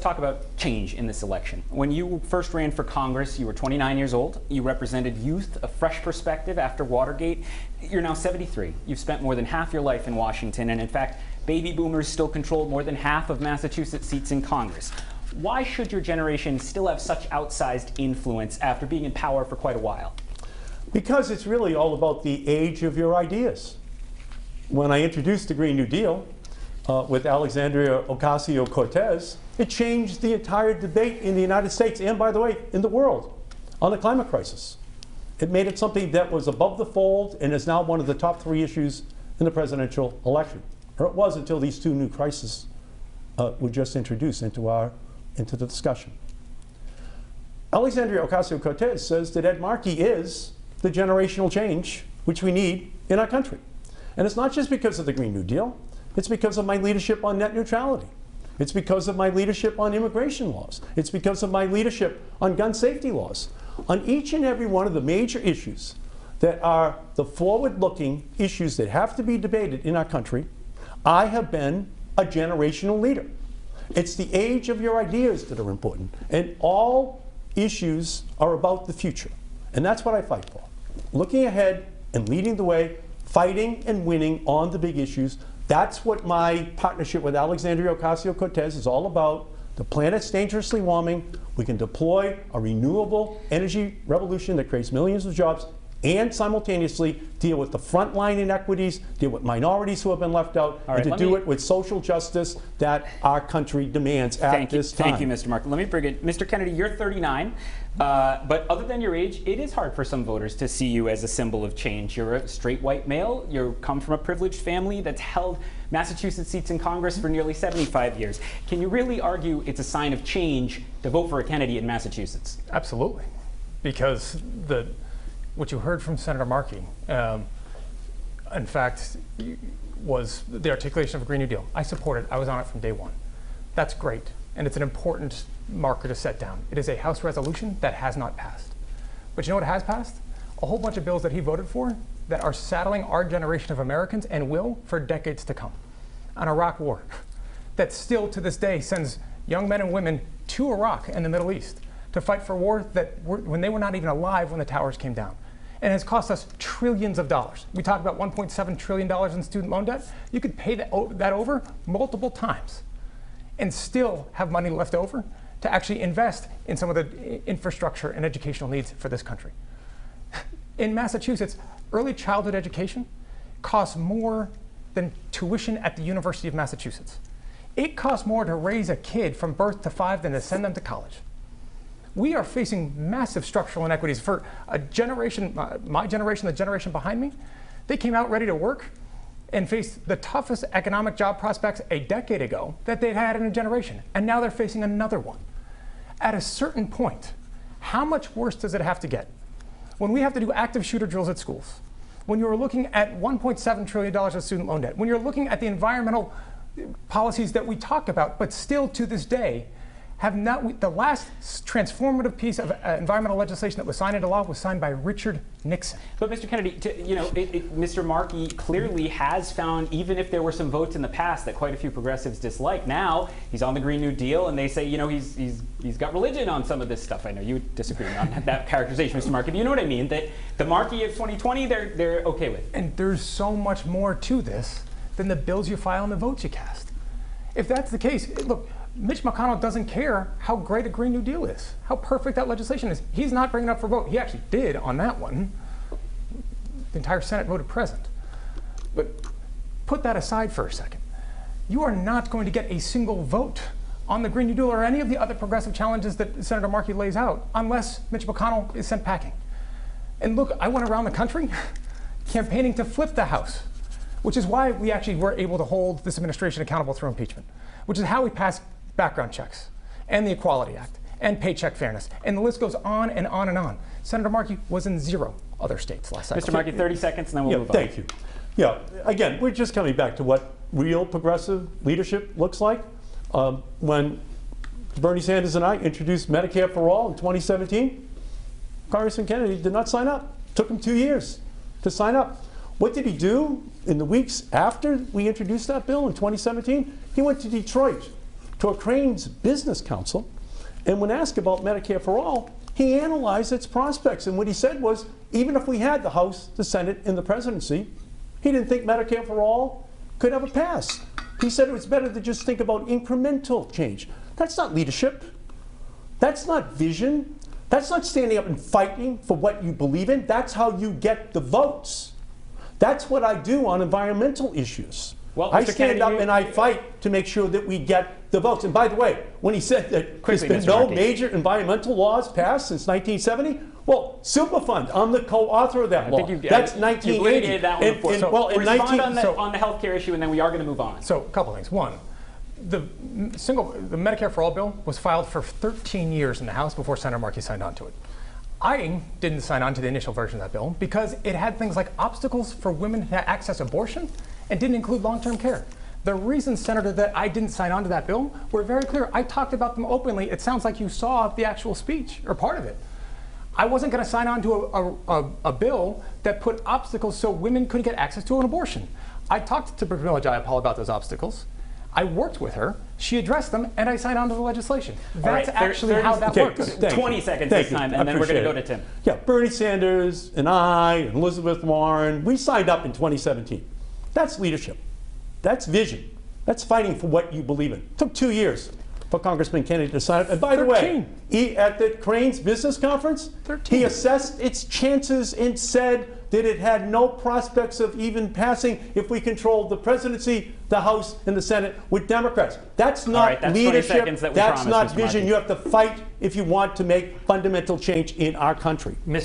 talk about change in this election. When you first ran for Congress, you were 29 years old. You represented youth, a fresh perspective after Watergate. You're now 73. You've spent more than half your life in Washington, and in fact, baby boomers still control more than half of Massachusetts seats in Congress. Why should your generation still have such outsized influence after being in power for quite a while? Because it's really all about the age of your ideas. When I introduced the Green New Deal with Alexandria Ocasio-Cortez, it changed the entire debate in the United States and, by the way, in the world on the climate crisis. It made it something that was above the fold and is now one of the top 3 issues in the presidential election. Or it was until these 2 new crises were just introduced into the discussion. Alexandria Ocasio-Cortez says that Ed Markey is the generational change which we need in our country. And it's not just because of the Green New Deal. It's because of my leadership on net neutrality. It's because of my leadership on immigration laws. It's because of my leadership on gun safety laws. On each and every one of the major issues that are the forward-looking issues that have to be debated in our country, I have been a generational leader. It's the age of your ideas that are important. And all issues are about the future. And that's what I fight for. Looking ahead and leading the way, fighting and winning on the big issues. That's what my partnership with Alexandria Ocasio-Cortez is all about. The planet's dangerously warming. We can deploy a renewable energy revolution that creates millions of jobs and simultaneously deal with the frontline inequities, deal with minorities who have been left out, and to do it with social justice that our country demands at this time. Thank you, Mr. Markey. Let me bring it. Mr. Kennedy, you're 39, but other than your age, it is hard for some voters to see you as a symbol of change. You're a straight white male. You come from a privileged family that's held Massachusetts seats in Congress for nearly 75 years. Can you really argue it's a sign of change to vote for a Kennedy in Massachusetts? Absolutely, because what you heard from Senator Markey, in fact, was the articulation of a Green New Deal. I support it. I was on it from day one. That's great, and it's an important marker to set down. It is a House resolution that has not passed. But you know what has passed? A whole bunch of bills that he voted for that are saddling our generation of Americans, and will for decades to come. An Iraq war that still to this day sends young men and women to Iraq and the Middle East to fight for war when they were not even alive when the towers came down. And has cost us trillions of dollars. We talk about $1.7 trillion in student loan debt. You could pay that over multiple times and still have money left over to actually invest in some of the infrastructure and educational needs for this country. In Massachusetts, early childhood education costs more than tuition at the University of Massachusetts. It costs more to raise a kid from birth to 5 than to send them to college. We are facing massive structural inequities. For a generation, my generation, the generation behind me, they came out ready to work and faced the toughest economic job prospects a decade ago that they'd had in a generation. And now they're facing another one. At a certain point, how much worse does it have to get? When we have to do active shooter drills at schools, when you're looking at $1.7 trillion of student loan debt, when you're looking at the environmental policies that we talk about, but still to this day, have not, the last transformative piece of environmental legislation that was signed into law was signed by Richard Nixon. But Mr. Kennedy, Mr. Markey clearly has found, even if there were some votes in the past that quite a few progressives dislike, now he's on the Green New Deal, and they say, he's got religion on some of this stuff. I know you disagree on that characterization, Mr. Markey, but you know what I mean, that the Markey of 2020, they're okay with. And there's so much more to this than the bills you file and the votes you cast. If that's the case, look, Mitch McConnell doesn't care how great a Green New Deal is, how perfect that legislation is. He's not bringing it up for vote. He actually did on that one. The entire Senate voted present. But put that aside for a second. You are not going to get a single vote on the Green New Deal or any of the other progressive challenges that Senator Markey lays out unless Mitch McConnell is sent packing. And look, I went around the country campaigning to flip the House, which is why we actually were able to hold this administration accountable through impeachment, which is how we passed background checks and the Equality Act and paycheck fairness, and the list goes on and on and on. Senator Markey was in 0 other states last cycle. Mr. Markey, 30 seconds and then we'll move on. Thank you. Yeah, again, we're just coming back to what real progressive leadership looks like. When Bernie Sanders and I introduced Medicare for All in 2017, Congressman Kennedy did not sign up. It took him 2 years to sign up. What did he do in the weeks after we introduced that bill in 2017? He went to Detroit to a Crane's Business Council, and when asked about Medicare for All, he analyzed its prospects. And what he said was, even if we had the House, the Senate, and the presidency, he didn't think Medicare for All could ever pass. He said it was better to just think about incremental change. That's not leadership. That's not vision. That's not standing up and fighting for what you believe in. That's how you get the votes. That's what I do on environmental issues. Well, I Mr. stand Kennedy, up and I fight to make sure that we get the votes. And by the way, when he said that Quickly, there's been Mr. no Markey. major environmental laws passed since 1970, well, Superfund, I'm the co-author of that I law. think you've, That's you've 1980. litigated that one before. So well, in respond 19 on the healthcare issue, and then we are going to move on. So a couple things. One, the Medicare for All bill was filed for 13 years in the House before Senator Markey signed on to it. I didn't sign on to the initial version of that bill because it had things like obstacles for women to access abortion and didn't include long-term care. The reason, Senator, that I didn't sign on to that bill were very clear. I talked about them openly. It sounds like you saw the actual speech or part of it. I wasn't going to sign on to a bill that put obstacles so women couldn't get access to an abortion. I talked to Camilla Jayapal about those obstacles. I worked with her. She addressed them, and I signed on to the legislation. That's actually how that works. Good. 20 seconds this time, and then we're going to go to Tim. Yeah, Bernie Sanders and I and Elizabeth Warren, we signed up in 2017. That's leadership. That's vision. That's fighting for what you believe in. It took 2 years for Congressman Kennedy to sign up. And by the way, at the Crane's Business Conference, he assessed its chances and said that it had no prospects of even passing if we controlled the presidency, the House, and the Senate with Democrats. That's not that's leadership. 20 seconds that we That's promised, not Mr. vision. Markey. You have to fight if you want to make fundamental change in our country. Mr.